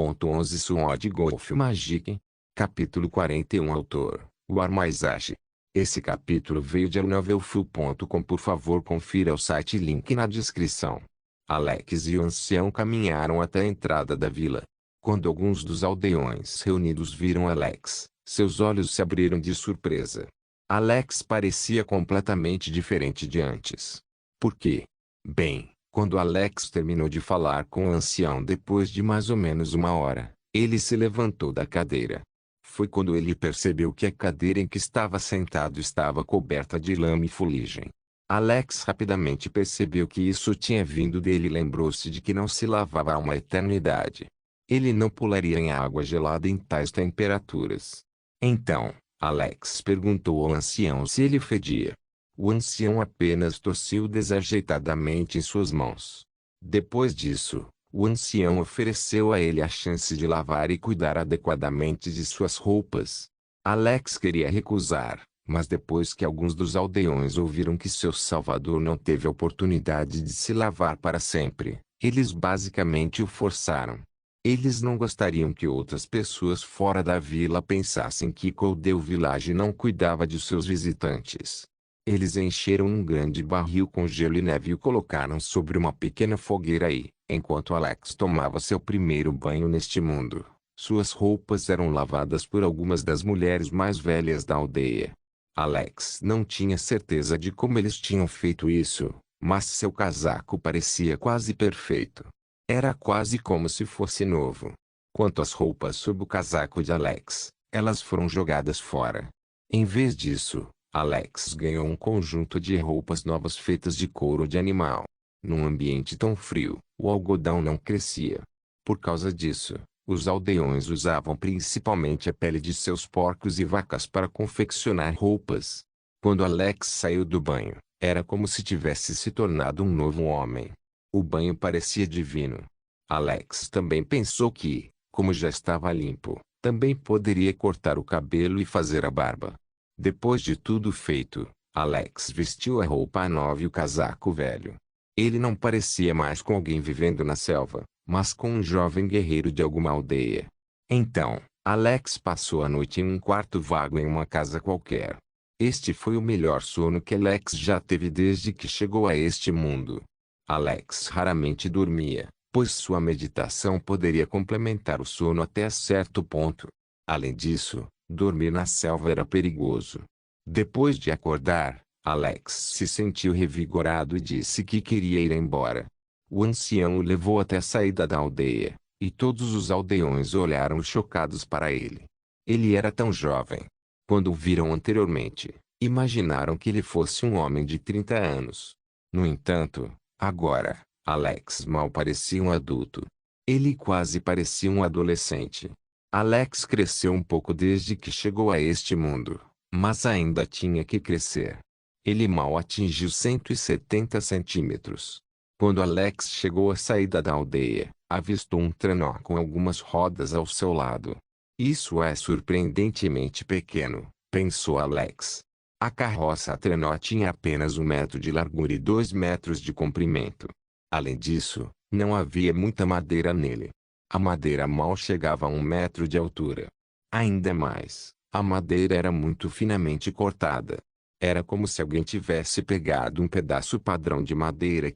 1.11 Sword Golf Magic. Capítulo 41 Autor, War Maizashi. Esse capítulo veio de novelfull.com. Por favor confira o site, link na descrição. Alex e o ancião caminharam até a entrada da vila. Quando alguns dos aldeões reunidos viram Alex, seus olhos se abriram de surpresa. Alex parecia completamente diferente de antes. Por quê? Bem, quando Alex terminou de falar com o ancião depois de mais ou menos uma hora, ele se levantou da cadeira. Foi quando ele percebeu que a cadeira em que estava sentado estava coberta de lama e fuligem. Alex rapidamente percebeu que isso tinha vindo dele e lembrou-se de que não se lavava há uma eternidade. Ele não pularia em água gelada em tais temperaturas. Então, Alex perguntou ao ancião se ele fedia. O ancião apenas tossiu desajeitadamente em suas mãos. Depois disso, o ancião ofereceu a ele a chance de lavar e cuidar adequadamente de suas roupas. Alex queria recusar, mas depois que alguns dos aldeões ouviram que seu salvador não teve a oportunidade de se lavar para sempre, eles basicamente o forçaram. Eles não gostariam que outras pessoas fora da vila pensassem que Coldeu Village não cuidava de seus visitantes. Eles encheram um grande barril com gelo e neve e o colocaram sobre uma pequena fogueira e, enquanto Alex tomava seu primeiro banho neste mundo, suas roupas eram lavadas por algumas das mulheres mais velhas da aldeia. Alex não tinha certeza de como eles tinham feito isso, mas seu casaco parecia quase perfeito. Era quase como se fosse novo. Quanto às roupas sob o casaco de Alex, elas foram jogadas fora. Em vez disso, Alex ganhou um conjunto de roupas novas feitas de couro de animal. Num ambiente tão frio, o algodão não crescia. Por causa disso, os aldeões usavam principalmente a pele de seus porcos e vacas para confeccionar roupas. Quando Alex saiu do banho, era como se tivesse se tornado um novo homem. O banho parecia divino. Alex também pensou que, como já estava limpo, também poderia cortar o cabelo e fazer a barba. Depois de tudo feito, Alex vestiu a roupa nova e o casaco velho. Ele não parecia mais com alguém vivendo na selva, mas com um jovem guerreiro de alguma aldeia. Então, Alex passou a noite em um quarto vago em uma casa qualquer. Este foi o melhor sono que Alex já teve desde que chegou a este mundo. Alex raramente dormia, pois sua meditação poderia complementar o sono até certo ponto. Além disso, dormir na selva era perigoso. Depois de acordar, Alex se sentiu revigorado e disse que queria ir embora. O ancião o levou até a saída da aldeia, e todos os aldeões olharam chocados para ele. Ele era tão jovem. Quando o viram anteriormente, imaginaram que ele fosse um homem de 30 anos. No entanto, agora, Alex mal parecia um adulto. Ele quase parecia um adolescente. Alex cresceu um pouco desde que chegou a este mundo, mas ainda tinha que crescer. Ele mal atingiu 170 centímetros. Quando Alex chegou à saída da aldeia, avistou um trenó com algumas rodas ao seu lado. Isso é surpreendentemente pequeno, pensou Alex. A carroça trenó tinha apenas 1 metro de largura e 2 metros de comprimento. Além disso, não havia muita madeira nele. A madeira mal chegava a 1 metro de altura. Ainda mais, a madeira era muito finamente cortada. Era como se alguém tivesse pegado um pedaço padrão de madeira e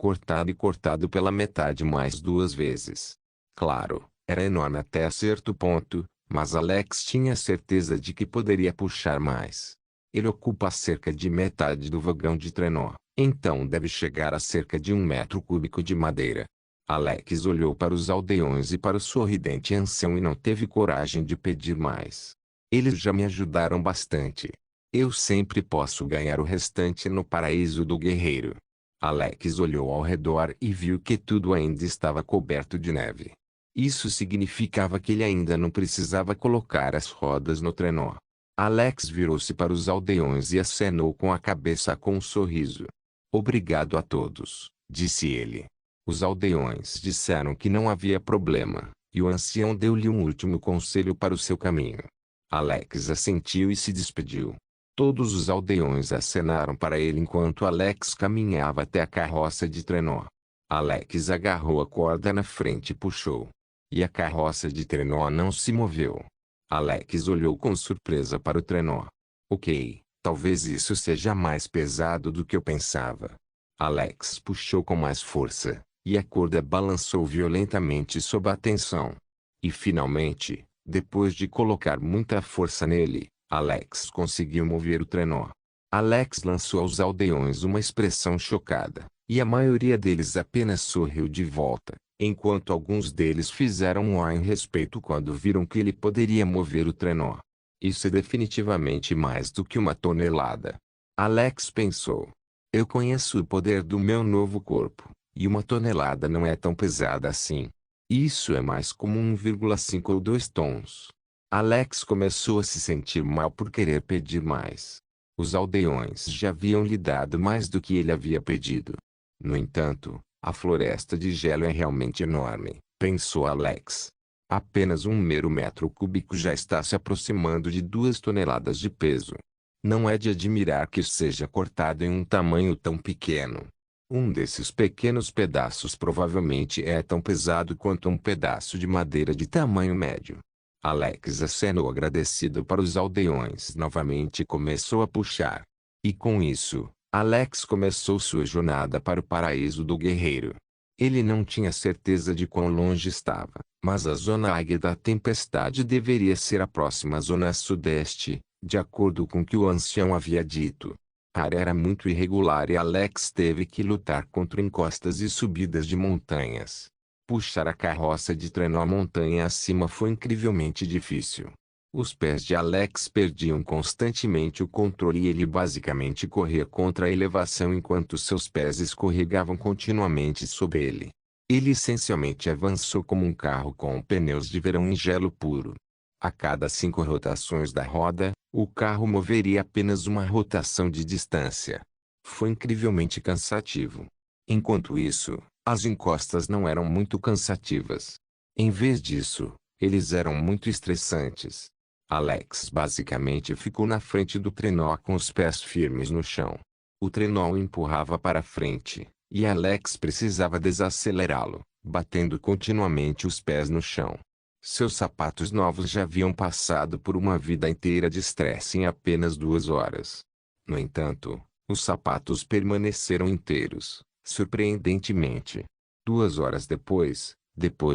cortado pela metade mais 2 vezes. Claro, era enorme até certo ponto, mas Alex tinha certeza de que poderia puxar mais. Ele ocupa cerca de metade do vagão de trenó, então deve chegar a cerca de 1 metro cúbico de madeira. Alex olhou para os aldeões e para o sorridente ancião e não teve coragem de pedir mais. Eles já me ajudaram bastante. Eu sempre posso ganhar o restante no paraíso do guerreiro. Alex olhou ao redor e viu que tudo ainda estava coberto de neve. Isso significava que ele ainda não precisava colocar as rodas no trenó. Alex virou-se para os aldeões e acenou com a cabeça com um sorriso. Obrigado a todos, disse ele. Os aldeões disseram que não havia problema, e o ancião deu-lhe um último conselho para o seu caminho. Alex assentiu e se despediu. Todos os aldeões acenaram para ele enquanto Alex caminhava até a carroça de trenó. Alex agarrou a corda na frente e puxou. e a carroça de trenó não se moveu. Alex olhou com surpresa para o trenó. Ok, talvez isso seja mais pesado do que eu pensava. Alex puxou com mais força, e a corda balançou violentamente sob a tensão. E finalmente, depois de colocar muita força nele, Alex conseguiu mover o trenó. Alex lançou aos aldeões uma expressão chocada, e a maioria deles apenas sorriu de volta, enquanto alguns deles fizeram um ar em respeito quando viram que ele poderia mover o trenó. Isso é definitivamente mais do que uma tonelada. Alex pensou. Eu conheço o poder do meu novo corpo, e uma tonelada não é tão pesada assim. Isso é mais como 1,5 ou 2 tons. Alex começou a se sentir mal por querer pedir mais. Os aldeões já haviam lhe dado mais do que ele havia pedido. No entanto, a floresta de gelo é realmente enorme, pensou Alex. Apenas um mero metro cúbico já está se aproximando de 2 toneladas de peso. Não é de admirar que seja cortado em um tamanho tão pequeno. Um desses pequenos pedaços provavelmente é tão pesado quanto um pedaço de madeira de tamanho médio. Alex acenou agradecido para os aldeões novamente e começou a puxar. E com isso, Alex começou sua jornada para o paraíso do guerreiro. Ele não tinha certeza de quão longe estava, mas a zona Águia da Tempestade deveria ser a próxima zona sudeste, de acordo com o que o ancião havia dito. A área era muito irregular e Alex teve que lutar contra encostas e subidas de montanhas. Puxar a carroça de trenó montanha acima foi incrivelmente difícil. Os pés de Alex perdiam constantemente o controle e ele basicamente corria contra a elevação enquanto seus pés escorregavam continuamente sobre ele. Ele essencialmente avançou como um carro com pneus de verão em gelo puro. A cada 5 rotações da roda, o carro moveria apenas uma rotação de distância. Foi incrivelmente cansativo. Enquanto isso, as encostas não eram muito cansativas. Em vez disso, eles eram muito estressantes. Alex basicamente ficou na frente do trenó com os pés firmes no chão. O trenó o empurrava para frente, e Alex precisava desacelerá-lo, batendo continuamente os pés no chão. Seus sapatos novos já haviam passado por uma vida inteira de estresse em apenas 2 horas. No entanto, os sapatos permaneceram inteiros, surpreendentemente. 2 horas depois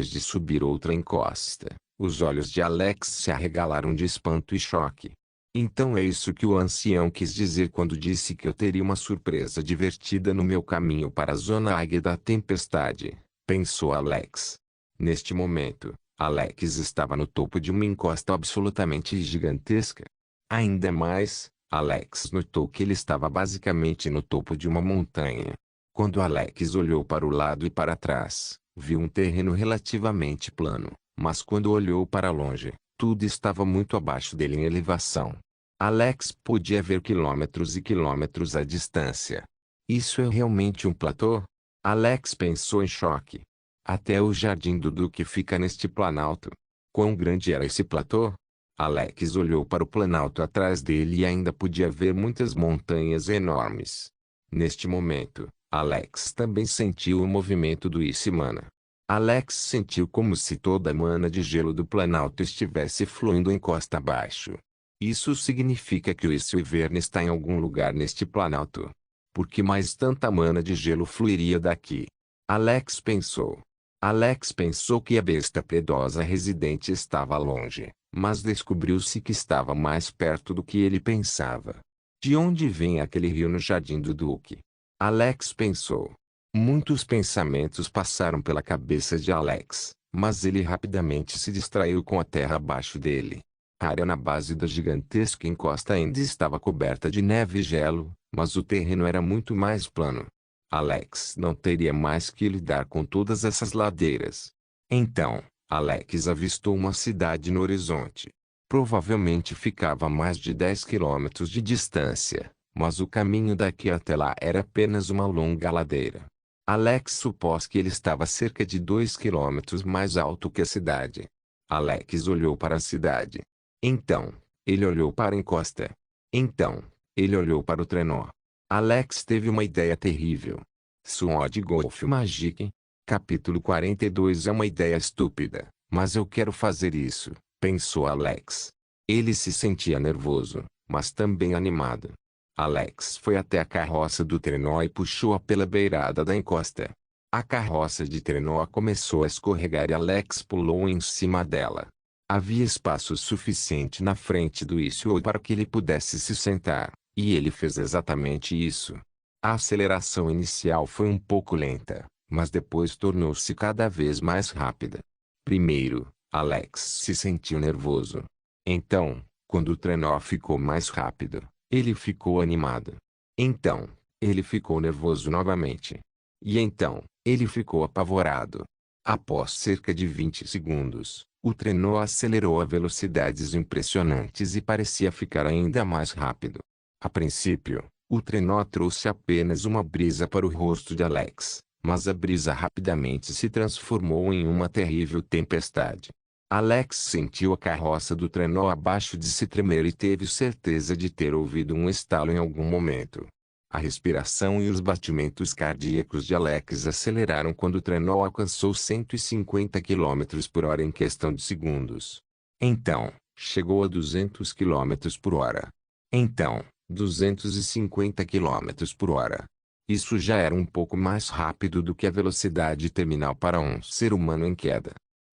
de subir outra encosta, os olhos de Alex se arregalaram de espanto e choque. Então é isso que o ancião quis dizer quando disse que eu teria uma surpresa divertida no meu caminho para a zona Águia da Tempestade, pensou Alex. Neste momento, Alex estava no topo de uma encosta absolutamente gigantesca. Ainda mais, Alex notou que ele estava basicamente no topo de uma montanha. Quando Alex olhou para o lado e para trás, viu um terreno relativamente plano, mas quando olhou para longe, tudo estava muito abaixo dele em elevação. Alex podia ver quilômetros e quilômetros à distância. Isso é realmente um platô? Alex pensou em choque. Até o jardim do Duque fica neste planalto. Quão grande era esse platô? Alex olhou para o planalto atrás dele e ainda podia ver muitas montanhas enormes. Neste momento, Alex também sentiu o movimento do Issimana. Alex sentiu como se toda a mana de gelo do planalto estivesse fluindo em costa abaixo. Isso significa que o Issilverne está em algum lugar neste planalto. Por que mais tanta mana de gelo fluiria daqui? Alex pensou. Alex pensou que a besta predosa residente estava longe, mas descobriu-se que estava mais perto do que ele pensava. De onde vem aquele rio no jardim do Duque? Alex pensou. Muitos pensamentos passaram pela cabeça de Alex, mas ele rapidamente se distraiu com a terra abaixo dele. A área na base da gigantesca encosta ainda estava coberta de neve e gelo, mas o terreno era muito mais plano. Alex não teria mais que lidar com todas essas ladeiras. Então, Alex avistou uma cidade no horizonte. Provavelmente ficava a mais de 10 quilômetros de distância, mas o caminho daqui até lá era apenas uma longa ladeira. Alex supôs que ele estava cerca de 2 quilômetros mais alto que a cidade. Alex olhou para a cidade. Então, ele olhou para a encosta. Então, ele olhou para o trenó. Alex teve uma ideia terrível. Sword Golf Magic. Capítulo 42 é uma ideia estúpida, Mas eu quero fazer isso, pensou Alex. Ele se sentia nervoso, mas também animado. Alex foi até a carroça do trenó e puxou-a pela beirada da encosta. A carroça de trenó começou a escorregar e Alex pulou em cima dela. Havia espaço suficiente na frente do Issuo para que ele pudesse se sentar, e ele fez exatamente isso. A aceleração inicial foi um pouco lenta, mas depois tornou-se cada vez mais rápida. Primeiro, Alex se sentiu nervoso. Então, quando o trenó ficou mais rápido, ele ficou animado. Então, ele ficou nervoso novamente. E então, ele ficou apavorado. Após cerca de 20 segundos, o trenó acelerou a velocidades impressionantes e parecia ficar ainda mais rápido. A princípio, o trenó trouxe apenas uma brisa para o rosto de Alex, mas a brisa rapidamente se transformou em uma terrível tempestade. Alex sentiu a carroça do trenó abaixo de si tremer e teve certeza de ter ouvido um estalo em algum momento. A respiração e os batimentos cardíacos de Alex aceleraram quando o trenó alcançou 150 km por hora em questão de segundos. Então, chegou a 200 km por hora. Então, 250 km por hora. Isso já era um pouco mais rápido do que a velocidade terminal para um ser humano em queda.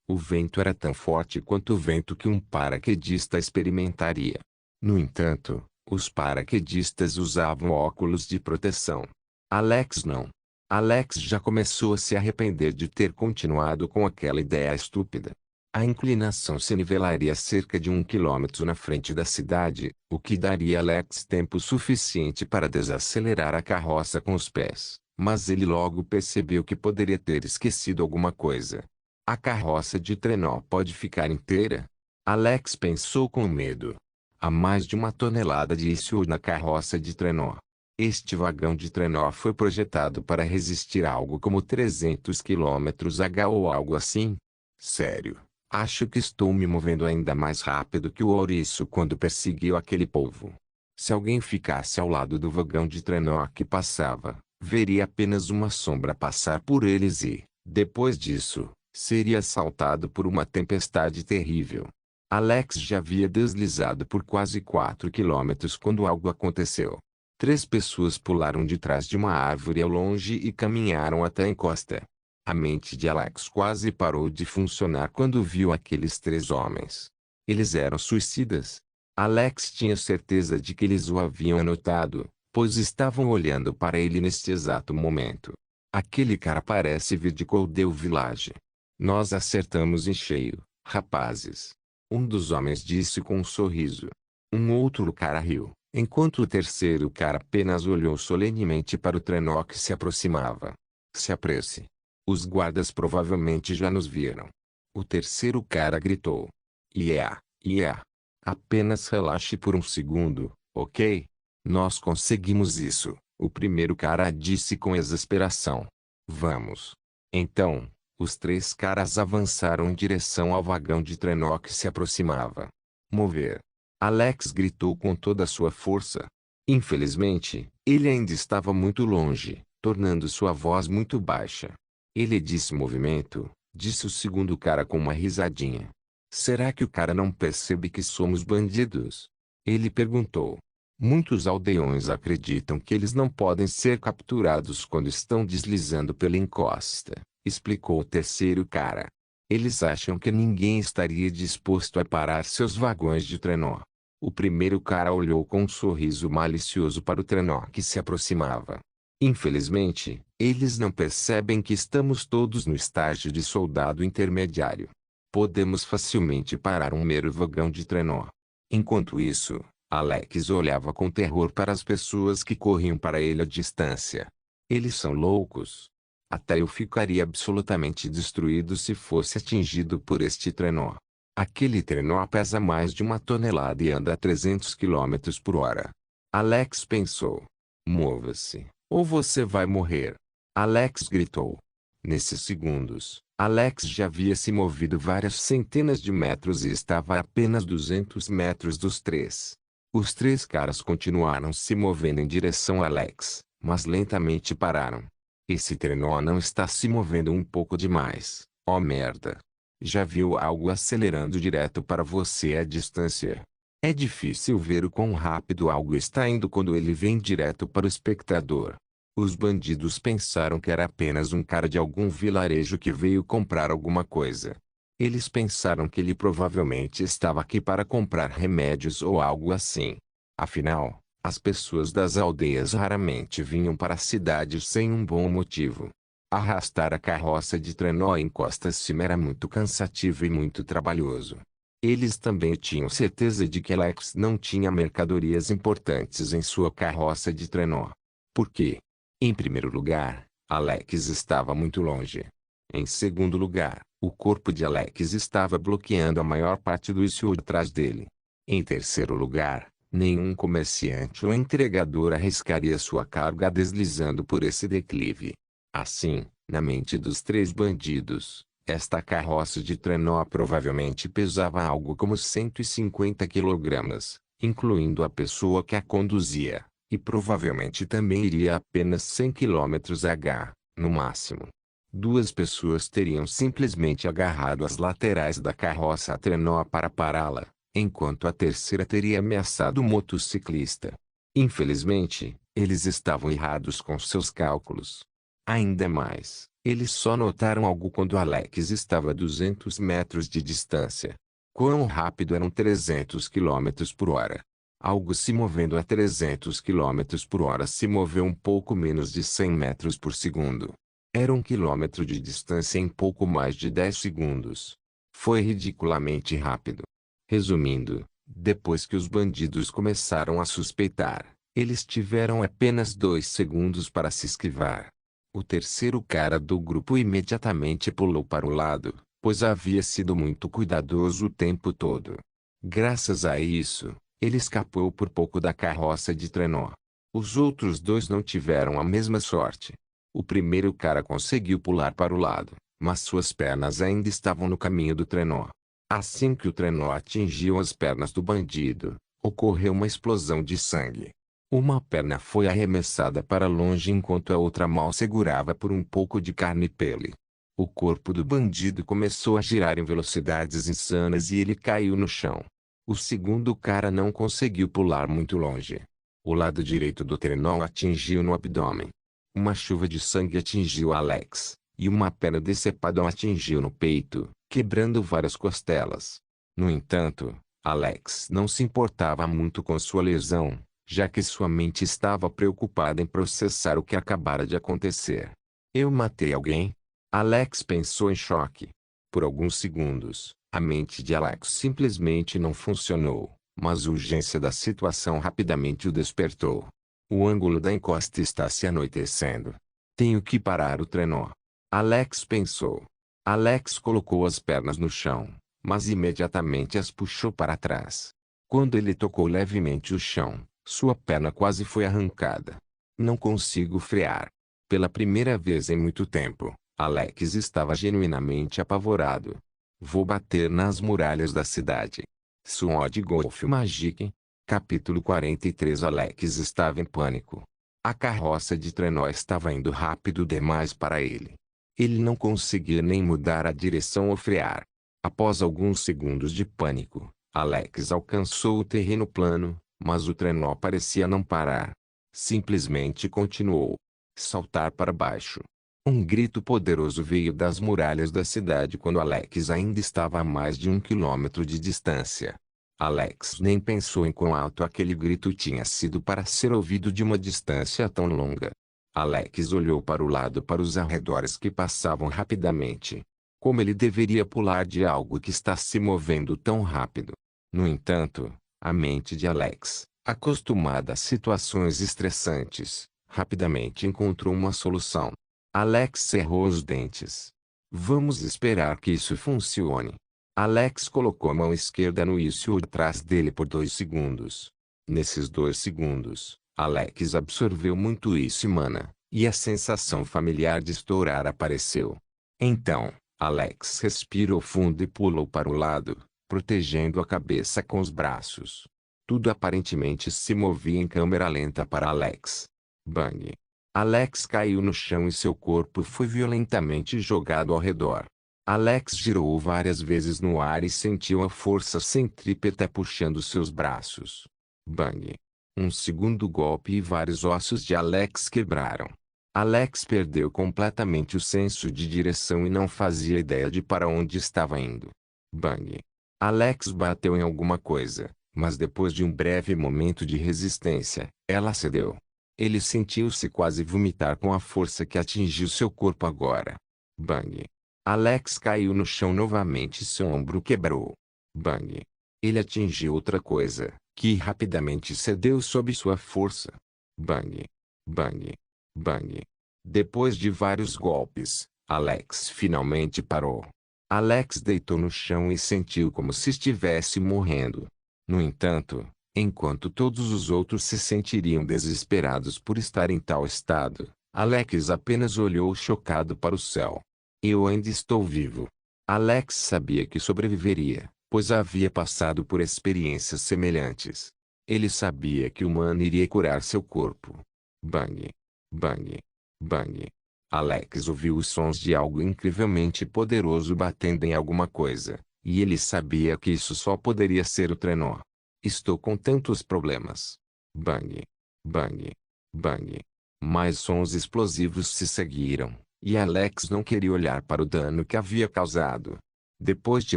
O vento era tão forte quanto o vento que um paraquedista experimentaria. No entanto, os paraquedistas usavam óculos de proteção. Alex não. Alex já começou a se arrepender de ter continuado com aquela ideia estúpida. A inclinação se nivelaria cerca de 1 quilômetro na frente da cidade, o que daria a Alex tempo suficiente para desacelerar a carroça com os pés. Mas ele logo percebeu que poderia ter esquecido alguma coisa. A carroça de trenó pode ficar inteira? Alex pensou com medo. Há mais de 1 tonelada de Issuo na carroça de trenó. Este vagão de trenó foi projetado para resistir a algo como 300 km/h ou algo assim. Sério, acho que estou me movendo ainda mais rápido que o ouriço quando perseguiu aquele polvo. Se alguém ficasse ao lado do vagão de trenó que passava, veria apenas uma sombra passar por eles e, depois disso, seria assaltado por uma tempestade terrível. Alex já havia deslizado por quase 4 quilômetros quando algo aconteceu. 3 pessoas pularam de trás de uma árvore ao longe e caminharam até a encosta. A mente de Alex quase parou de funcionar quando viu aqueles 3 homens. Eles eram suicidas. Alex tinha certeza de que eles o haviam anotado, pois estavam olhando para ele neste exato momento. Aquele cara parece vir de Coldale Village. Nós acertamos em cheio, rapazes. Um dos homens disse com um sorriso. Um outro cara riu, enquanto o terceiro cara apenas olhou solenemente para o trenó que se aproximava. Se apresse. Os guardas provavelmente já nos viram. O terceiro cara gritou. Yeah, yeah. Apenas relaxe por um segundo, ok? Nós conseguimos isso, o primeiro cara disse com exasperação. Vamos. Então, os 3 caras avançaram em direção ao vagão de trenó que se aproximava. Mover. Alex gritou com toda a sua força. Infelizmente, ele ainda estava muito longe, tornando sua voz muito baixa. Ele disse movimento, disse o segundo cara com uma risadinha. Será que o cara não percebe que somos bandidos? Ele perguntou. Muitos aldeões acreditam que eles não podem ser capturados quando estão deslizando pela encosta, explicou o terceiro cara. Eles acham que ninguém estaria disposto a parar seus vagões de trenó. O primeiro cara olhou com um sorriso malicioso para o trenó que se aproximava. Infelizmente, eles não percebem que estamos todos no estágio de soldado intermediário. Podemos facilmente parar um mero vagão de trenó. Enquanto isso, Alex olhava com terror para as pessoas que corriam para ele à distância. Eles são loucos. Até eu ficaria absolutamente destruído se fosse atingido por este trenó. Aquele trenó pesa mais de 1 tonelada e anda a 300 km por hora. Alex pensou. Mova-se, ou você vai morrer. Alex gritou. Nesses segundos, Alex já havia se movido várias centenas de metros e estava a apenas 200 metros dos 3. Os 3 caras continuaram se movendo em direção a Alex, mas lentamente pararam. Esse trenó não está se movendo um pouco demais, ó merda. Já viu algo acelerando direto para você à distância? É difícil ver o quão rápido algo está indo quando ele vem direto para o espectador. Os bandidos pensaram que era apenas um cara de algum vilarejo que veio comprar alguma coisa. Eles pensaram que ele provavelmente estava aqui para comprar remédios ou algo assim. Afinal, as pessoas das aldeias raramente vinham para a cidade sem um bom motivo. Arrastar a carroça de trenó em Costa Cima era muito cansativo e muito trabalhoso. Eles também tinham certeza de que Alex não tinha mercadorias importantes em sua carroça de trenó. Por quê? Em primeiro lugar, Alex estava muito longe. Em segundo lugar, o corpo de Alex estava bloqueando a maior parte do issue atrás dele. Em terceiro lugar, nenhum comerciante ou entregador arriscaria sua carga deslizando por esse declive. Assim, na mente dos três bandidos, esta carroça de trenó provavelmente pesava algo como 150 quilogramas, incluindo a pessoa que a conduzia, e provavelmente também iria apenas 100 km/h, no máximo. Duas pessoas teriam simplesmente agarrado as laterais da carroça a trenó para pará-la, enquanto a terceira teria ameaçado o motociclista. Infelizmente, eles estavam errados com seus cálculos. Ainda mais, eles só notaram algo quando Alex estava a 200 metros de distância. Quão rápido eram 300 km por hora? Algo se movendo a 300 km por hora se moveu um pouco menos de 100 metros por segundo. Era 1 quilômetro de distância em pouco mais de 10 segundos. Foi ridiculamente rápido. Resumindo, depois que os bandidos começaram a suspeitar, eles tiveram apenas 2 segundos para se esquivar. O terceiro cara do grupo imediatamente pulou para o lado, pois havia sido muito cuidadoso o tempo todo. Graças a isso, ele escapou por pouco da carroça de trenó. Os outros dois não tiveram a mesma sorte. O primeiro cara conseguiu pular para o lado, mas suas pernas ainda estavam no caminho do trenó. Assim que o trenó atingiu as pernas do bandido, ocorreu uma explosão de sangue. Uma perna foi arremessada para longe enquanto a outra mal segurava por um pouco de carne e pele. O corpo do bandido começou a girar em velocidades insanas e ele caiu no chão. O segundo cara não conseguiu pular muito longe. O lado direito do trenó atingiu no abdômen. Uma chuva de sangue atingiu Alex, e uma perna decepada o atingiu no peito, quebrando várias costelas. No entanto, Alex não se importava muito com sua lesão, já que sua mente estava preocupada em processar o que acabara de acontecer. Eu matei alguém? Alex pensou em choque. Por alguns segundos, a mente de Alex simplesmente não funcionou, mas a urgência da situação rapidamente o despertou. O ângulo da encosta está se anoitecendo. Tenho que parar o trenó. Alex pensou. Alex colocou as pernas no chão, mas imediatamente as puxou para trás. Quando ele tocou levemente o chão, sua perna quase foi arrancada. Não consigo frear. Pela primeira vez em muito tempo, Alex estava genuinamente apavorado. Vou bater nas muralhas da cidade. Sword Golf Magic. Capítulo 43. Alex estava em pânico. A carroça de trenó estava indo rápido demais para ele. Ele não conseguia nem mudar a direção ou frear. Após alguns segundos de pânico, Alex alcançou o terreno plano, mas o trenó parecia não parar. Simplesmente continuou. Saltar para baixo. Um grito poderoso veio das muralhas da cidade quando Alex ainda estava a mais de 1 quilômetro de distância. Alex nem pensou em quão alto aquele grito tinha sido para ser ouvido de uma distância tão longa. Alex olhou para o lado para os arredores que passavam rapidamente. Como ele deveria pular de algo que está se movendo tão rápido? No entanto, a mente de Alex, acostumada a situações estressantes, rapidamente encontrou uma solução. Alex cerrou os dentes. Vamos esperar que isso funcione. Alex colocou a mão esquerda no issue atrás dele por 2 segundos. Nesses 2 segundos, Alex absorveu muito isso mana, e a sensação familiar de estourar apareceu. Então, Alex respirou fundo e pulou para o lado, protegendo a cabeça com os braços. Tudo aparentemente se movia em câmera lenta para Alex. Bang! Alex caiu no chão e seu corpo foi violentamente jogado ao redor. Alex girou várias vezes no ar e sentiu a força centrípeta puxando seus braços. Bang! Um segundo golpe e vários ossos de Alex quebraram. Alex perdeu completamente o senso de direção e não fazia ideia de para onde estava indo. Bang! Alex bateu em alguma coisa, mas depois de um breve momento de resistência, ela cedeu. Ele sentiu-se quase vomitar com a força que atingiu seu corpo agora. Bang! Alex caiu no chão novamente e seu ombro quebrou. Bang! Ele atingiu outra coisa, que rapidamente cedeu sob sua força. Bang! Bang! Bang! Depois de vários golpes, Alex finalmente parou. Alex deitou no chão e sentiu como se estivesse morrendo. No entanto, enquanto todos os outros se sentiriam desesperados por estar em tal estado, Alex apenas olhou chocado para o céu. Eu ainda estou vivo. Alex sabia que sobreviveria, pois havia passado por experiências semelhantes. Ele sabia que o Mana iria curar seu corpo. Bang! Bang! Bang! Alex ouviu os sons de algo incrivelmente poderoso batendo em alguma coisa, e ele sabia que isso só poderia ser o trenó. Estou com tantos problemas. Bang! Bang! Bang! Mais sons explosivos se seguiram, e Alex não queria olhar para o dano que havia causado. Depois de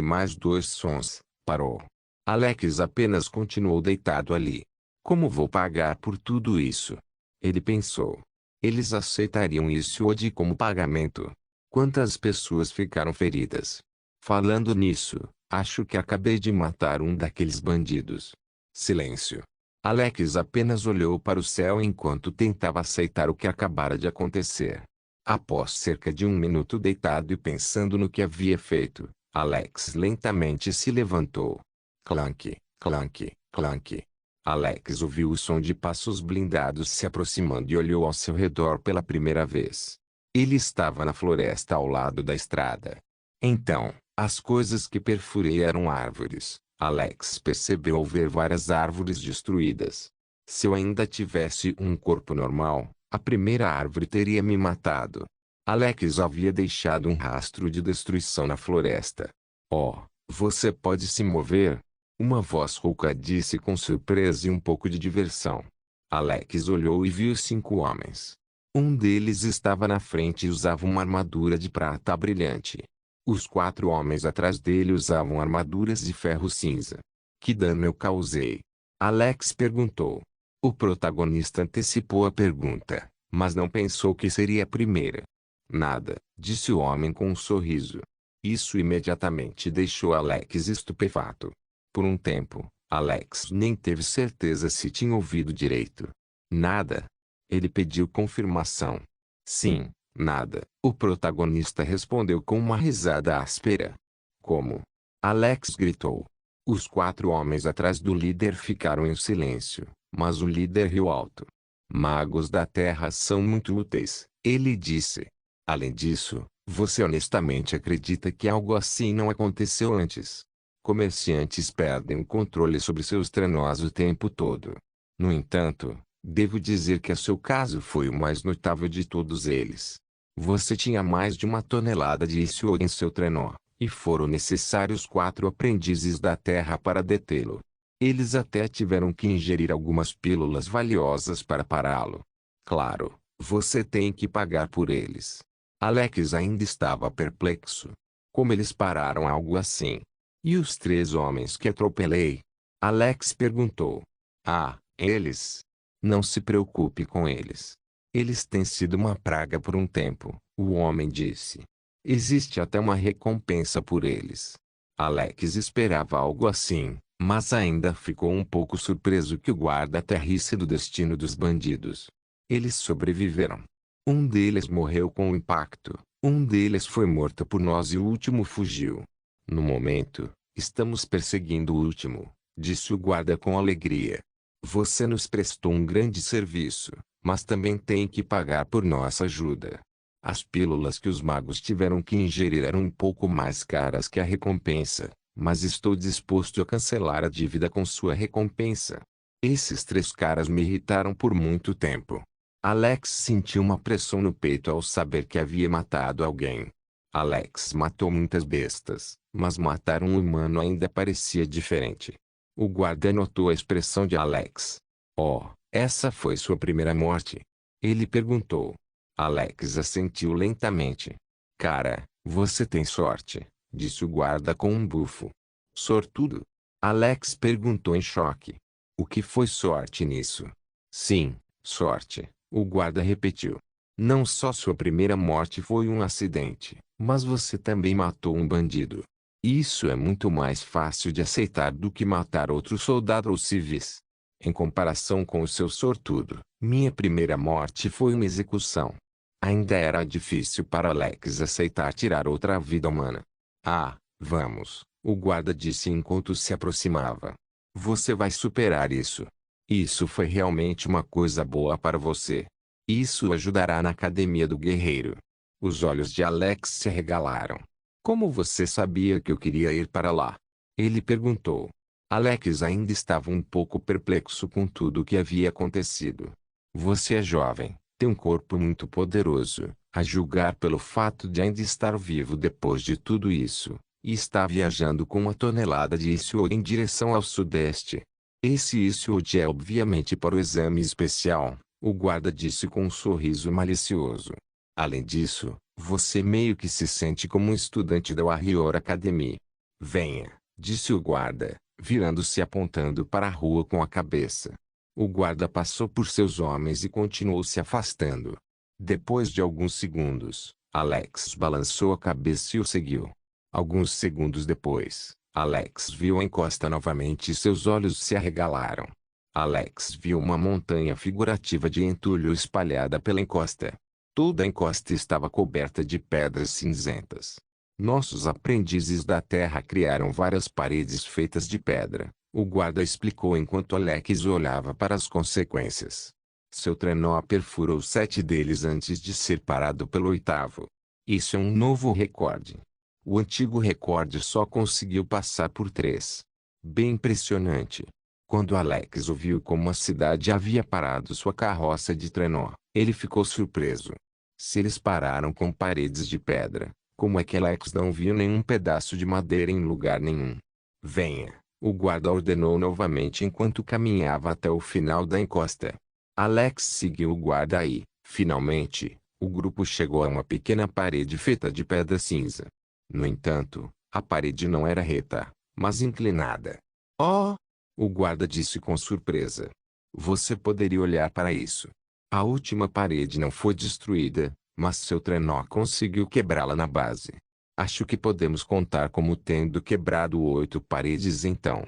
mais 2 sons, parou. Alex apenas continuou deitado ali. Como vou pagar por tudo isso? Ele pensou. Eles aceitariam isso hoje como pagamento. Quantas pessoas ficaram feridas? Falando nisso, acho que acabei de matar um daqueles bandidos. Silêncio. Alex apenas olhou para o céu enquanto tentava aceitar o que acabara de acontecer. Após cerca de 1 minuto deitado e pensando no que havia feito, Alex lentamente se levantou. Clank, clank, clank. Alex ouviu o som de passos blindados se aproximando e olhou ao seu redor pela primeira vez. Ele estava na floresta ao lado da estrada. Então, as coisas que perfurei eram árvores. Alex percebeu ao ver várias árvores destruídas. Se eu ainda tivesse um corpo normal, a primeira árvore teria me matado. Alex havia deixado um rastro de destruição na floresta. Oh, você pode se mover? Uma voz rouca disse com surpresa e um pouco de diversão. Alex olhou e viu 5 homens. Um deles estava na frente e usava uma armadura de prata brilhante. Os 4 homens atrás dele usavam armaduras de ferro cinza. Que dano eu causei? Alex perguntou. O protagonista antecipou a pergunta, mas não pensou que seria a primeira. Nada, disse o homem com um sorriso. Isso imediatamente deixou Alex estupefato. Por um tempo, Alex nem teve certeza se tinha ouvido direito. Nada. Ele pediu confirmação. Sim, nada. O protagonista respondeu com uma risada áspera. Como? Alex gritou. Os 4 homens atrás do líder ficaram em silêncio, mas o líder riu alto. Magos da Terra são muito úteis, ele disse. Além disso, você honestamente acredita que algo assim não aconteceu antes? Comerciantes perdem o controle sobre seus trenós o tempo todo. No entanto, devo dizer que seu caso foi o mais notável de todos eles. Você tinha mais de 1 tonelada de isso em seu trenó, e foram necessários 4 aprendizes da terra para detê-lo. Eles até tiveram que ingerir algumas pílulas valiosas para pará-lo. Claro, você tem que pagar por eles. Alex ainda estava perplexo. Como eles pararam algo assim? E os 3 homens que atropelei? Alex perguntou. Ah, eles? Não se preocupe com eles. Eles têm sido uma praga por um tempo, o homem disse. Existe até uma recompensa por eles. Alex esperava algo assim, mas ainda ficou um pouco surpreso que o guarda aterrisse do destino dos bandidos. Eles sobreviveram. Um deles morreu com o impacto, um deles foi morto por nós e o último fugiu. No momento, estamos perseguindo o último, disse o guarda com alegria. Você nos prestou um grande serviço, mas também tem que pagar por nossa ajuda. As pílulas que os magos tiveram que ingerir eram um pouco mais caras que a recompensa, mas estou disposto a cancelar a dívida com sua recompensa. Esses 3 caras me irritaram por muito tempo. Alex sentiu uma pressão no peito ao saber que havia matado alguém. Alex matou muitas bestas, mas matar um humano ainda parecia diferente. O guarda notou a expressão de Alex. Oh, essa foi sua primeira morte? Ele perguntou. Alex assentiu lentamente. Cara, você tem sorte, disse o guarda com um bufo. Sortudo? Alex perguntou em choque. O que foi sorte nisso? Sim, sorte, o guarda repetiu. Não só sua primeira morte foi um acidente, mas você também matou um bandido. Isso é muito mais fácil de aceitar do que matar outro soldado ou civis. Em comparação com o seu sortudo, minha primeira morte foi uma execução. Ainda era difícil para Alex aceitar tirar outra vida humana. Ah, vamos, o guarda disse enquanto se aproximava. Você vai superar isso. Isso foi realmente uma coisa boa para você. Isso ajudará na academia do guerreiro. Os olhos de Alex se arregalaram. Como você sabia que eu queria ir para lá? Ele perguntou. Alex ainda estava um pouco perplexo com tudo o que havia acontecido. Você é jovem, tem um corpo muito poderoso, a julgar pelo fato de ainda estar vivo depois de tudo isso, e está viajando com uma tonelada de Issued em direção ao sudeste. Esse Issued é obviamente para o exame especial, o guarda disse com um sorriso malicioso. Além disso, você meio que se sente como um estudante da Warrior Academy. Venha, disse o guarda, virando-se e apontando para a rua com a cabeça. O guarda passou por seus homens e continuou se afastando. Depois de alguns segundos, Alex balançou a cabeça e o seguiu. Alguns segundos depois, Alex viu a encosta novamente e seus olhos se arregalaram. Alex viu uma montanha figurativa de entulho espalhada pela encosta. Toda a encosta estava coberta de pedras cinzentas. Nossos aprendizes da terra criaram várias paredes feitas de pedra, o guarda explicou enquanto Alex olhava para as consequências. Seu trenó perfurou 7 deles antes de ser parado pelo 8º. Isso é um novo recorde. O antigo recorde só conseguiu passar por 3. Bem impressionante. Quando Alex ouviu como a cidade havia parado sua carroça de trenó, ele ficou surpreso. Se eles pararam com paredes de pedra, como é que Alex não viu nenhum pedaço de madeira em lugar nenhum? Venha, o guarda ordenou novamente enquanto caminhava até o final da encosta. Alex seguiu o guarda e, finalmente, o grupo chegou a uma pequena parede feita de pedra cinza. No entanto, a parede não era reta, mas inclinada. Oh! O guarda disse com surpresa. Você poderia olhar para isso. A última parede não foi destruída, mas seu trenó conseguiu quebrá-la na base. Acho que podemos contar como tendo quebrado 8 paredes então.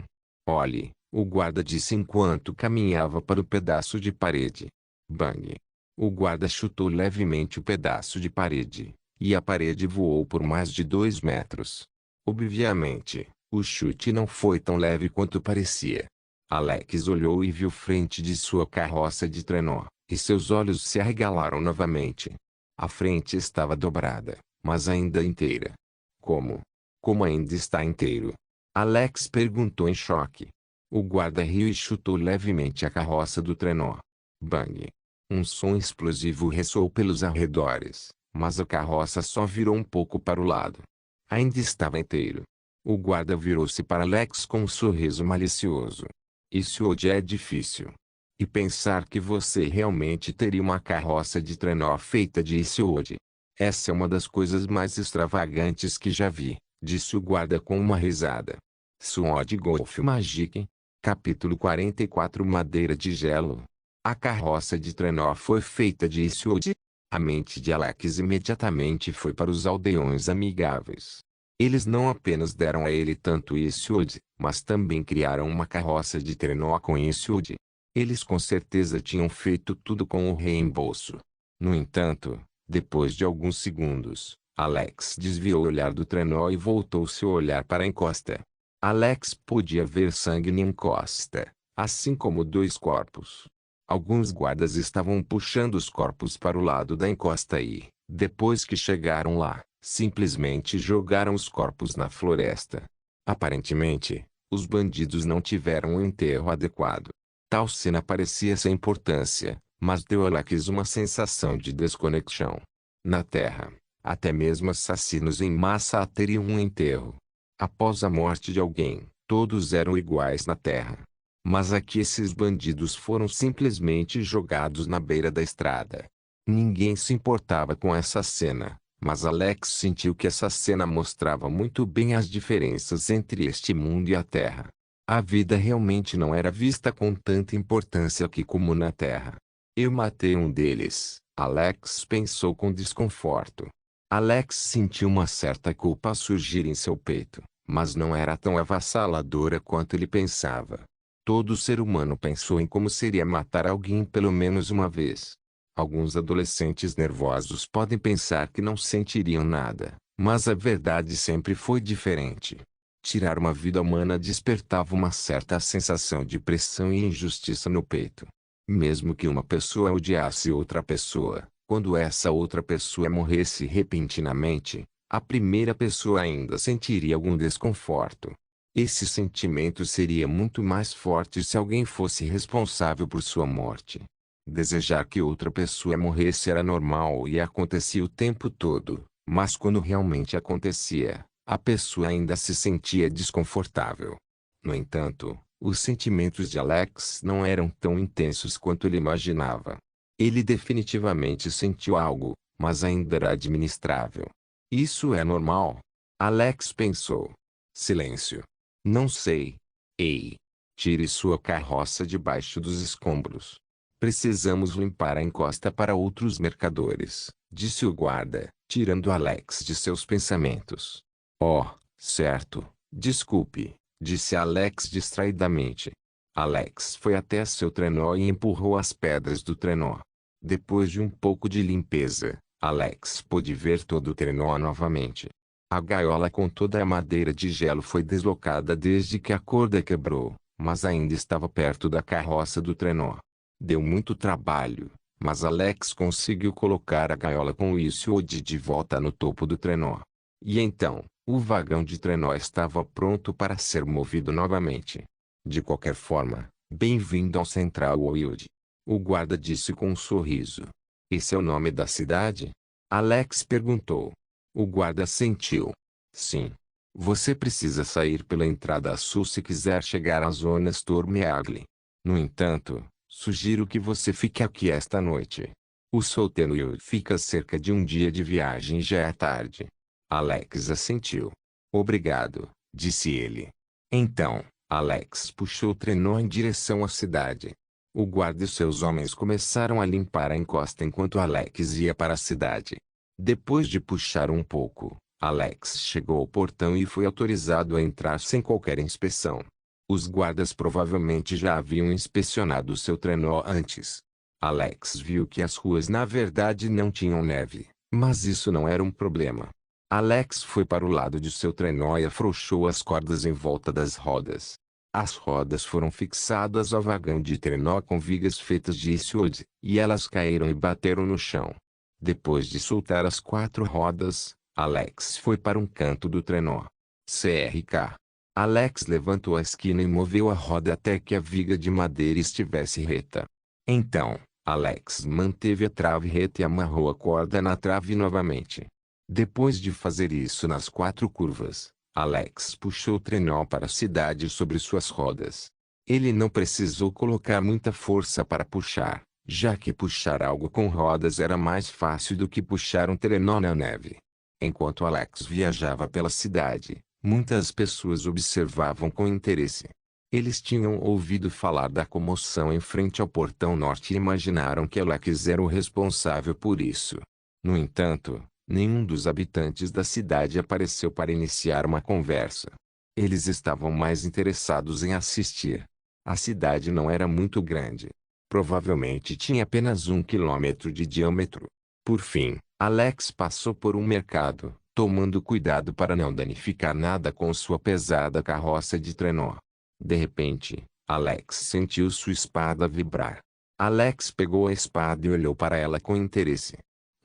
Olhe, o guarda disse enquanto caminhava para o pedaço de parede. Bang! O guarda chutou levemente o pedaço de parede, e a parede voou por mais de 2 metros. Obviamente, o chute não foi tão leve quanto parecia. Alex olhou e viu frente de sua carroça de trenó, e seus olhos se arregalaram novamente. A frente estava dobrada, mas ainda inteira. Como? Como ainda está inteiro? Alex perguntou em choque. O guarda riu e chutou levemente a carroça do trenó. Bang! Um som explosivo ressoou pelos arredores, mas a carroça só virou um pouco para o lado. Ainda estava inteiro. O guarda virou-se para Alex com um sorriso malicioso. Isso hoje é difícil. E pensar que você realmente teria uma carroça de trenó feita de Issued. Essa é uma das coisas mais extravagantes que já vi, disse o guarda com uma risada. Sword Golf Magic. Capítulo 44 Madeira de gelo. A carroça de trenó foi feita de Issued. A mente de Alex imediatamente foi para os aldeões amigáveis. Eles não apenas deram a ele tanto Issued, mas também criaram uma carroça de trenó com Issued. Eles com certeza tinham feito tudo com o reembolso. No entanto, depois de alguns segundos, Alex desviou o olhar do trenó e voltou seu olhar para a encosta. Alex podia ver sangue na encosta, assim como 2 corpos. Alguns guardas estavam puxando os corpos para o lado da encosta e, depois que chegaram lá, simplesmente jogaram os corpos na floresta. Aparentemente, os bandidos não tiveram um enterro adequado. Tal cena parecia sem importância, mas deu a Alex uma sensação de desconexão. Na Terra, Até mesmo assassinos em massa teriam um enterro. Após a morte de alguém, todos eram iguais na terra. Mas aqui esses bandidos foram simplesmente jogados na beira da estrada. Ninguém se importava com essa cena, mas Alex sentiu que essa cena mostrava muito bem as diferenças entre este mundo e a Terra. A vida realmente não era vista com tanta importância aqui como na Terra. Eu matei um deles, Alex pensou com desconforto. Alex sentiu uma certa culpa surgir em seu peito, mas não era tão avassaladora quanto ele pensava. Todo ser humano pensou em como seria matar alguém pelo menos uma vez. Alguns adolescentes nervosos podem pensar que não sentiriam nada, mas a verdade sempre foi diferente. Tirar uma vida humana despertava uma certa sensação de pressão e injustiça no peito. Mesmo que uma pessoa odiasse outra pessoa, quando essa outra pessoa morresse repentinamente, a primeira pessoa ainda sentiria algum desconforto. Esse sentimento seria muito mais forte se alguém fosse responsável por sua morte. Desejar que outra pessoa morresse era normal e acontecia o tempo todo, mas quando realmente acontecia, a pessoa ainda se sentia desconfortável. No entanto, os sentimentos de Alex não eram tão intensos quanto ele imaginava. Ele definitivamente sentiu algo, mas ainda era administrável. Isso é normal? Alex pensou. Silêncio. Não sei. Ei! Tire sua carroça debaixo dos escombros. Precisamos limpar a encosta para outros mercadores, disse o guarda, tirando Alex de seus pensamentos. Oh, certo. Desculpe, disse Alex distraidamente. Alex foi até seu trenó e empurrou as pedras do trenó. Depois de um pouco de limpeza, Alex pôde ver todo o trenó novamente. A gaiola com toda a madeira de gelo foi deslocada desde que a corda quebrou, mas ainda estava perto da carroça do trenó. Deu muito trabalho, mas Alex conseguiu colocar a gaiola com o Issued de volta no topo do trenó. E então, o vagão de trenó estava pronto para ser movido novamente. De qualquer forma, bem-vindo ao Central Wild. O guarda disse com um sorriso. Esse é o nome da cidade? Alex perguntou. O guarda assentiu. Sim. Você precisa sair pela entrada sul se quiser chegar à zona Stormeagle. No entanto, sugiro que você fique aqui esta noite. O Soltenwild fica a cerca de um dia de viagem e já é tarde. Alex assentiu. Obrigado, disse ele. Então, Alex puxou o trenó em direção à cidade. O guarda e seus homens começaram a limpar a encosta enquanto Alex ia para a cidade. Depois de puxar um pouco, Alex chegou ao portão e foi autorizado a entrar sem qualquer inspeção. Os guardas provavelmente já haviam inspecionado seu trenó antes. Alex viu que as ruas na verdade não tinham neve, mas isso não era um problema. Alex foi para o lado de seu trenó e afrouxou as cordas em volta das rodas. As rodas foram fixadas ao vagão de trenó com vigas feitas de Issued, e elas caíram e bateram no chão. Depois de soltar as 4 rodas, Alex foi para um canto do trenó. CRK. Alex levantou a esquina e moveu a roda até que a viga de madeira estivesse reta. Então, Alex manteve a trave reta e amarrou a corda na trave novamente. Depois de fazer isso nas 4 curvas, Alex puxou o trenó para a cidade sobre suas rodas. Ele não precisou colocar muita força para puxar, já que puxar algo com rodas era mais fácil do que puxar um trenó na neve. Enquanto Alex viajava pela cidade, muitas pessoas observavam com interesse. Eles tinham ouvido falar da comoção em frente ao portão norte e imaginaram que Alex era o responsável por isso. No entanto, nenhum dos habitantes da cidade apareceu para iniciar uma conversa. Eles estavam mais interessados em assistir. A cidade não era muito grande. Provavelmente tinha apenas 1 quilômetro de diâmetro. Por fim, Alex passou por um mercado, tomando cuidado para não danificar nada com sua pesada carroça de trenó. De repente, Alex sentiu sua espada vibrar. Alex pegou a espada e olhou para ela com interesse.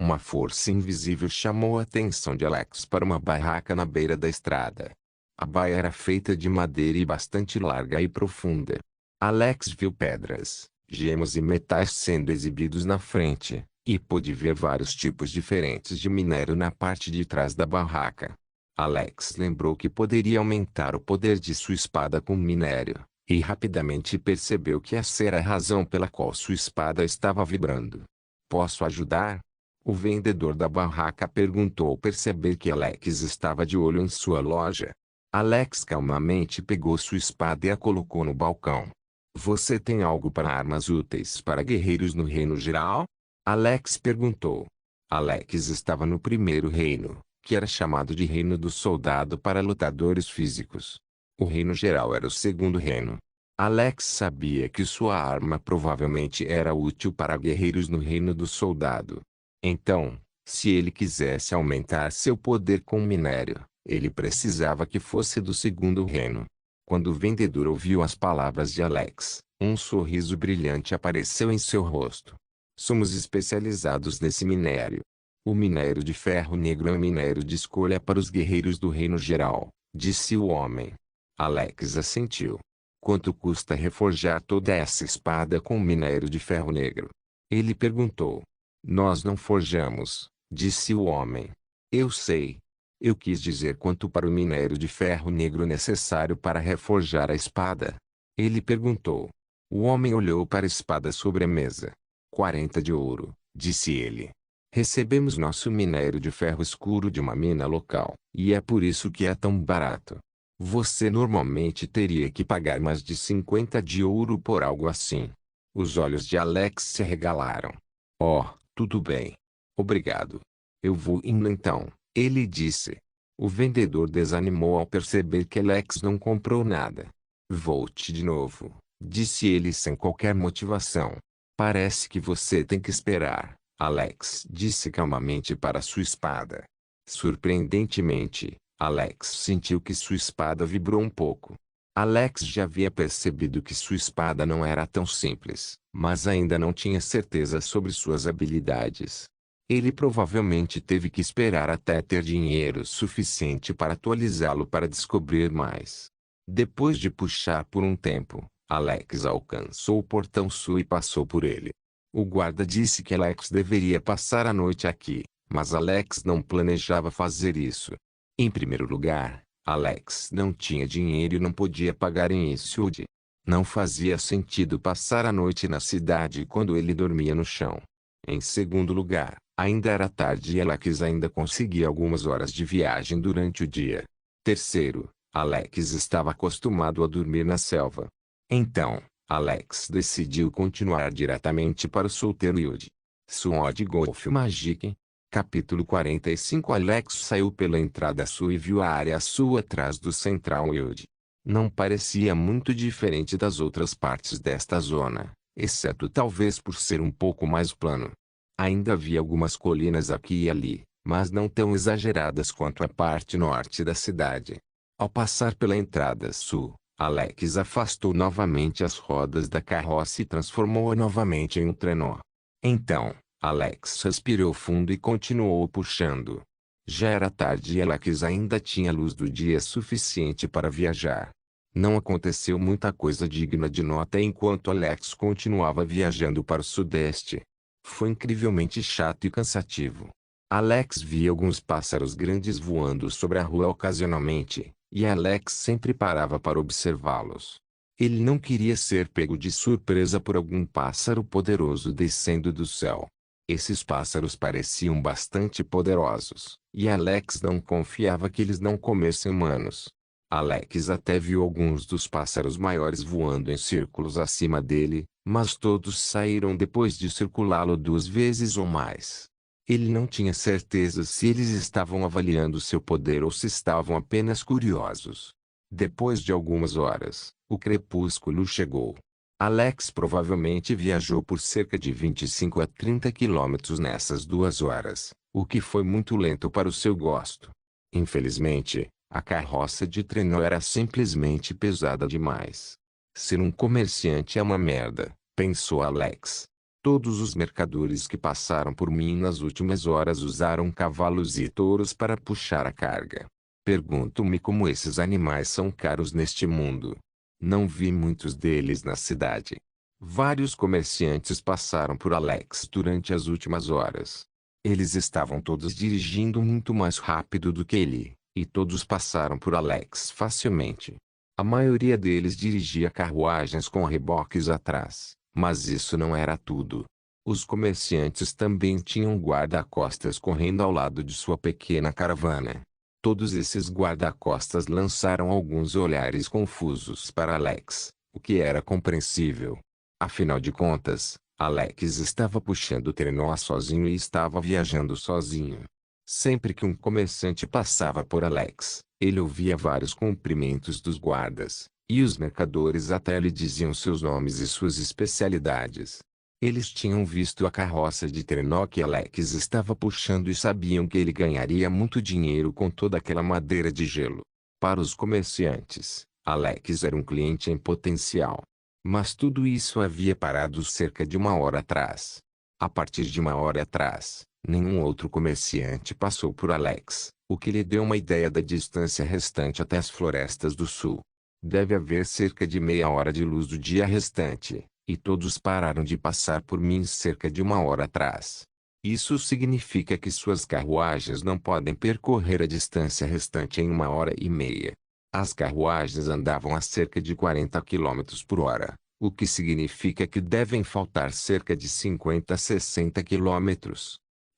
Uma força invisível chamou a atenção de Alex para uma barraca na beira da estrada. A baia era feita de madeira e bastante larga e profunda. Alex viu pedras, gemos e metais sendo exibidos na frente, e pôde ver vários tipos diferentes de minério na parte de trás da barraca. Alex lembrou que poderia aumentar o poder de sua espada com minério, e rapidamente percebeu que essa era a razão pela qual sua espada estava vibrando. Posso ajudar? O vendedor da barraca perguntou ao perceber que Alex estava de olho em sua loja. Alex calmamente pegou sua espada e a colocou no balcão. Você tem algo para armas úteis para guerreiros no reino geral? Alex perguntou. Alex estava no primeiro reino, que era chamado de Reino do Soldado para lutadores físicos. O reino geral era o segundo reino. Alex sabia que sua arma provavelmente era útil para guerreiros no Reino do Soldado. Então, se ele quisesse aumentar seu poder com minério, ele precisava que fosse do segundo reino. Quando o vendedor ouviu as palavras de Alex, um sorriso brilhante apareceu em seu rosto. Somos especializados nesse minério. O minério de ferro negro é um minério de escolha para os guerreiros do reino geral, disse o homem. Alex assentiu. Quanto custa reforjar toda essa espada com minério de ferro negro? Ele perguntou. Nós não forjamos, disse o homem. Eu sei. Eu quis dizer quanto para o minério de ferro negro necessário para reforjar a espada. Ele perguntou. O homem olhou para a espada sobre a mesa. 40 de ouro, disse ele. Recebemos nosso minério de ferro escuro de uma mina local, e é por isso que é tão barato. Você normalmente teria que pagar mais de 50 de ouro por algo assim. Os olhos de Alex se arregalaram. Oh, tudo bem. Obrigado. Eu vou indo então, ele disse. O vendedor desanimou ao perceber que Alex não comprou nada. Volte de novo, disse ele sem qualquer motivação. Parece que você tem que esperar, Alex disse calmamente para sua espada. Surpreendentemente, Alex sentiu que sua espada vibrou um pouco. Alex já havia percebido que sua espada não era tão simples, mas ainda não tinha certeza sobre suas habilidades. Ele provavelmente teve que esperar até ter dinheiro suficiente para atualizá-lo para descobrir mais. Depois de puxar por um tempo, Alex alcançou o portão sul e passou por ele. O guarda disse que Alex deveria passar a noite aqui, mas Alex não planejava fazer isso. Em primeiro lugar, Alex não tinha dinheiro e não podia pagar em Eastwood. Não fazia sentido passar a noite na cidade quando ele dormia no chão. Em segundo lugar, ainda era tarde e Alex ainda conseguia algumas horas de viagem durante o dia. Terceiro, Alex estava acostumado a dormir na selva. Então, Alex decidiu continuar diretamente para o Solterwood. Sword Golf Magic. Capítulo 45. Alex saiu pela entrada sul e viu a área sul atrás do Central Wood. Não parecia muito diferente das outras partes desta zona, exceto talvez por ser um pouco mais plano. Ainda havia algumas colinas aqui e ali, mas não tão exageradas quanto a parte norte da cidade. Ao passar pela entrada sul, Alex afastou novamente as rodas da carroça e transformou-a novamente em um trenó. Então, Alex respirou fundo e continuou puxando. Já era tarde e Alex ainda tinha luz do dia suficiente para viajar. Não aconteceu muita coisa digna de nota enquanto Alex continuava viajando para o sudeste. Foi incrivelmente chato e cansativo. Alex via alguns pássaros grandes voando sobre a rua ocasionalmente, e Alex sempre parava para observá-los. Ele não queria ser pego de surpresa por algum pássaro poderoso descendo do céu. Esses pássaros pareciam bastante poderosos, e Alex não confiava que eles não comessem humanos. Alex até viu alguns dos pássaros maiores voando em círculos acima dele, mas todos saíram depois de circulá-lo 2 vezes ou mais. Ele não tinha certeza se eles estavam avaliando seu poder ou se estavam apenas curiosos. Depois de algumas horas, o crepúsculo chegou. Alex provavelmente viajou por cerca de 25 a 30 quilômetros nessas 2 horas, o que foi muito lento para o seu gosto. Infelizmente, a carroça de trenó era simplesmente pesada demais. Ser um comerciante é uma merda, pensou Alex. Todos os mercadores que passaram por mim nas últimas horas usaram cavalos e touros para puxar a carga. Pergunto-me como esses animais são caros neste mundo. Não vi muitos deles na cidade. Vários comerciantes passaram por Alex durante as últimas horas. Eles estavam todos dirigindo muito mais rápido do que ele, e todos passaram por Alex facilmente. A maioria deles dirigia carruagens com reboques atrás, mas isso não era tudo. Os comerciantes também tinham guarda-costas correndo ao lado de sua pequena caravana. Todos esses guarda-costas lançaram alguns olhares confusos para Alex, o que era compreensível. Afinal de contas, Alex estava puxando o trenó sozinho e estava viajando sozinho. Sempre que um comerciante passava por Alex, ele ouvia vários cumprimentos dos guardas, e os mercadores até lhe diziam seus nomes e suas especialidades. Eles tinham visto a carroça de trenó que Alex estava puxando e sabiam que ele ganharia muito dinheiro com toda aquela madeira de gelo. Para os comerciantes, Alex era um cliente em potencial. Mas tudo isso havia parado cerca de uma hora atrás. A partir de uma hora atrás, nenhum outro comerciante passou por Alex, o que lhe deu uma ideia da distância restante até as florestas do sul. Deve haver cerca de meia hora de luz do dia restante, e todos pararam de passar por mim cerca de uma hora atrás. Isso significa que suas carruagens não podem percorrer a distância restante em uma hora e meia. As carruagens andavam a cerca de 40 km por hora, o que significa que devem faltar cerca de 50 a 60 km.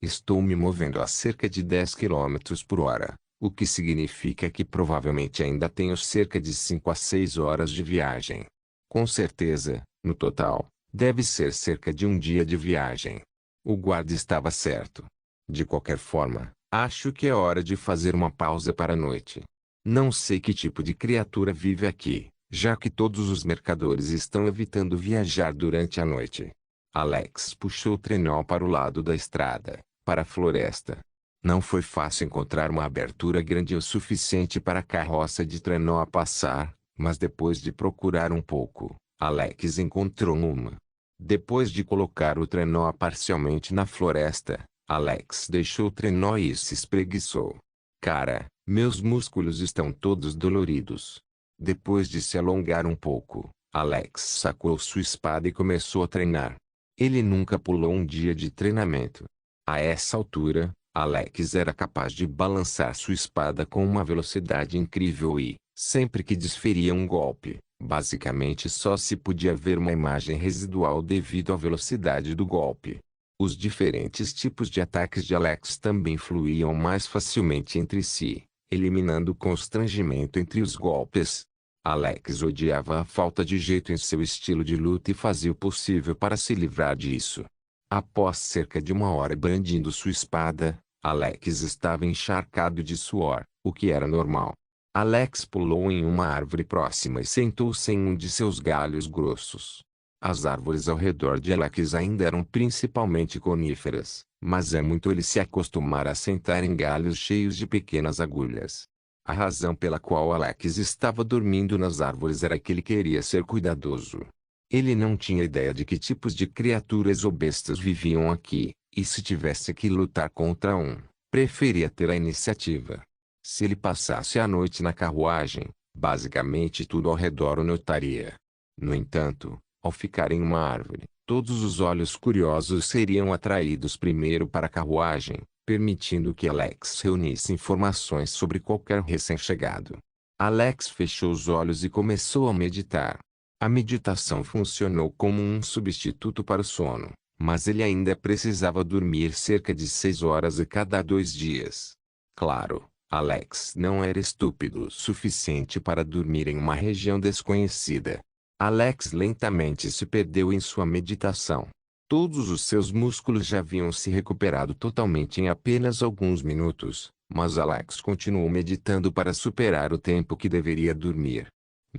Estou me movendo a cerca de 10 km por hora, o que significa que provavelmente ainda tenho cerca de 5 a 6 horas de viagem. Com certeza, no total, deve ser cerca de um dia de viagem. O guarda estava certo. De qualquer forma, acho que é hora de fazer uma pausa para a noite. Não sei que tipo de criatura vive aqui, já que todos os mercadores estão evitando viajar durante a noite. Alex puxou o trenó para o lado da estrada, para a floresta. Não foi fácil encontrar uma abertura grande o suficiente para a carroça de trenó passar, mas depois de procurar um pouco, Alex encontrou uma. Depois de colocar o trenó parcialmente na floresta, Alex deixou o trenó e se espreguiçou. Cara, meus músculos estão todos doloridos. Depois de se alongar um pouco, Alex sacou sua espada e começou a treinar. Ele nunca pulou um dia de treinamento. A essa altura, Alex era capaz de balançar sua espada com uma velocidade incrível e, sempre que desferia um golpe, basicamente só se podia ver uma imagem residual devido à velocidade do golpe. Os diferentes tipos de ataques de Alex também fluíam mais facilmente entre si, eliminando o constrangimento entre os golpes. Alex odiava a falta de jeito em seu estilo de luta e fazia o possível para se livrar disso. Após cerca de uma hora brandindo sua espada, Alex estava encharcado de suor, o que era normal. Alex pulou em uma árvore próxima e sentou-se em um de seus galhos grossos. As árvores ao redor de Alex ainda eram principalmente coníferas, mas é muito ele se acostumar a sentar em galhos cheios de pequenas agulhas. A razão pela qual Alex estava dormindo nas árvores era que ele queria ser cuidadoso. Ele não tinha ideia de que tipos de criaturas ou bestas viviam aqui, e se tivesse que lutar contra um, preferia ter a iniciativa. Se ele passasse a noite na carruagem, basicamente tudo ao redor o notaria. No entanto, ao ficar em uma árvore, todos os olhos curiosos seriam atraídos primeiro para a carruagem, permitindo que Alex reunisse informações sobre qualquer recém-chegado. Alex fechou os olhos e começou a meditar. A meditação funcionou como um substituto para o sono, mas ele ainda precisava dormir cerca de 6 horas a cada 2 dias. Claro, Alex não era estúpido o suficiente para dormir em uma região desconhecida. Alex lentamente se perdeu em sua meditação. Todos os seus músculos já haviam se recuperado totalmente em apenas alguns minutos, mas Alex continuou meditando para superar o tempo que deveria dormir.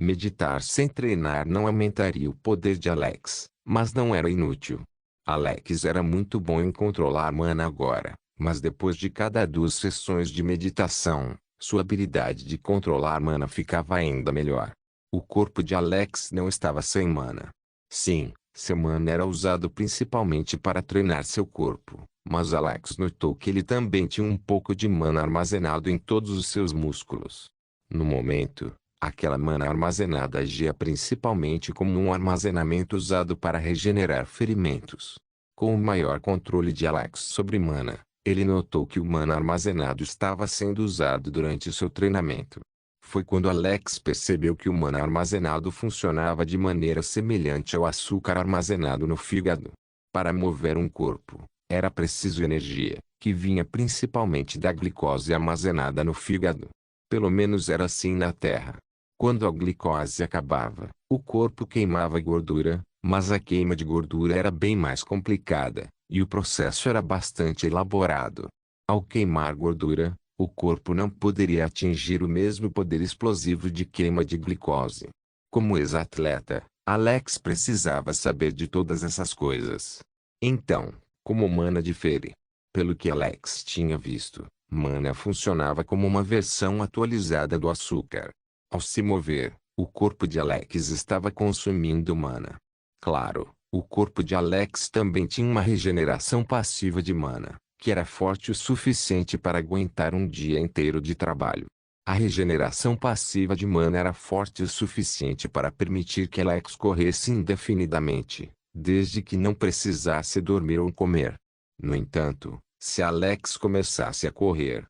Meditar sem treinar não aumentaria o poder de Alex, mas não era inútil. Alex era muito bom em controlar mana agora, mas depois de cada 2 sessões de meditação, sua habilidade de controlar mana ficava ainda melhor. O corpo de Alex não estava sem mana. Sim, seu mana era usado principalmente para treinar seu corpo, mas Alex notou que ele também tinha um pouco de mana armazenado em todos os seus músculos. No momento, Aquela mana armazenada agia principalmente como um armazenamento usado para regenerar ferimentos. Com o maior controle de Alex sobre mana, ele notou que o mana armazenado estava sendo usado durante seu treinamento. Foi quando Alex percebeu que o mana armazenado funcionava de maneira semelhante ao açúcar armazenado no fígado. Para mover um corpo, era preciso energia, que vinha principalmente da glicose armazenada no fígado. Pelo menos era assim na Terra. Quando a glicose acabava, o corpo queimava gordura, mas a queima de gordura era bem mais complicada, e o processo era bastante elaborado. Ao queimar gordura, o corpo não poderia atingir o mesmo poder explosivo de queima de glicose. Como ex-atleta, Alex precisava saber de todas essas coisas. Então, como mana difere? Pelo que Alex tinha visto, mana funcionava como uma versão atualizada do açúcar. Ao se mover, o corpo de Alex estava consumindo mana. Claro, o corpo de Alex também tinha uma regeneração passiva de mana, que era forte o suficiente para aguentar um dia inteiro de trabalho. A regeneração passiva de mana era forte o suficiente para permitir que Alex corresse indefinidamente, desde que não precisasse dormir ou comer. No entanto, se Alex começasse a correr,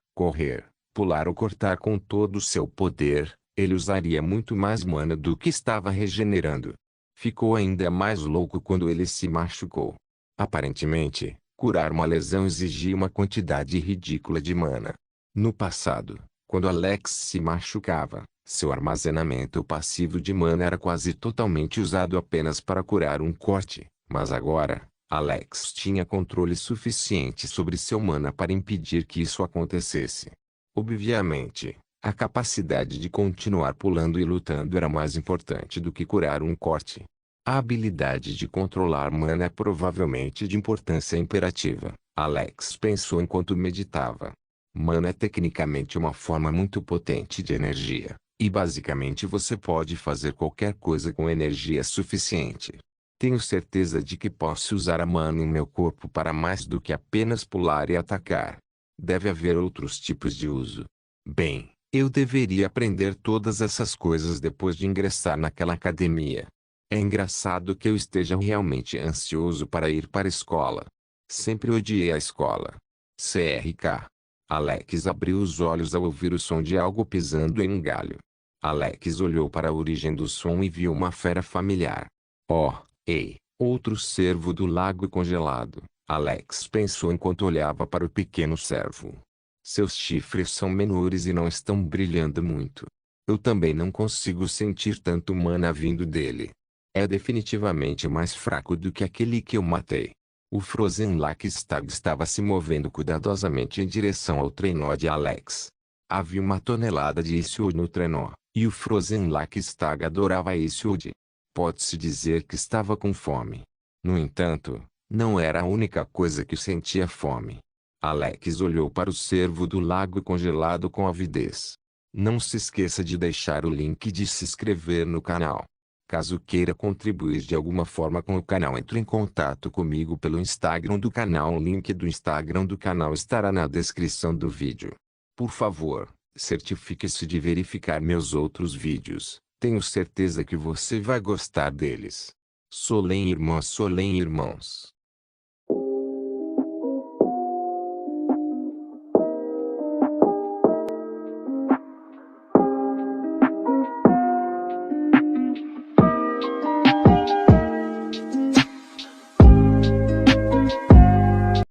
pular ou cortar com todo o seu poder, ele usaria muito mais mana do que estava regenerando. Ficou ainda mais louco quando ele se machucou. Aparentemente, curar uma lesão exigia uma quantidade ridícula de mana. No passado, quando Alex se machucava, seu armazenamento passivo de mana era quase totalmente usado apenas para curar um corte, mas agora, Alex tinha controle suficiente sobre seu mana para impedir que isso acontecesse. Obviamente, a capacidade de continuar pulando e lutando era mais importante do que curar um corte. A habilidade de controlar mana é provavelmente de importância imperativa, Alex pensou enquanto meditava. Mana é tecnicamente uma forma muito potente de energia, e basicamente você pode fazer qualquer coisa com energia suficiente. Tenho certeza de que posso usar a mana em meu corpo para mais do que apenas pular e atacar. Deve haver outros tipos de uso. Bem, eu deveria aprender todas essas coisas depois de ingressar naquela academia. É engraçado que eu esteja realmente ansioso para ir para a escola. Sempre odiei a escola. CRK. Alex abriu os olhos ao ouvir o som de algo pisando em um galho. Alex olhou para a origem do som e viu uma fera familiar. Oh, ei, outro cervo do lago congelado, Alex pensou enquanto olhava para o pequeno cervo. Seus chifres são menores e não estão brilhando muito. Eu também não consigo sentir tanto mana vindo dele. É definitivamente mais fraco do que aquele que eu matei. O Frozen Lake Stag estava se movendo cuidadosamente em direção ao trenó de Alex. Havia uma tonelada de Issued no trenó, e o Frozen Lake Stag adorava Issued. Pode-se dizer que estava com fome. No entanto, não era a única coisa que sentia fome. Alex olhou para o cervo do lago congelado com avidez. Não se esqueça de deixar o link de se inscrever no canal. Caso queira contribuir de alguma forma com o canal, entre em contato comigo pelo Instagram do canal. O link do Instagram do canal estará na descrição do vídeo. Por favor, certifique-se de verificar meus outros vídeos. Tenho certeza que você vai gostar deles. Solem irmãos.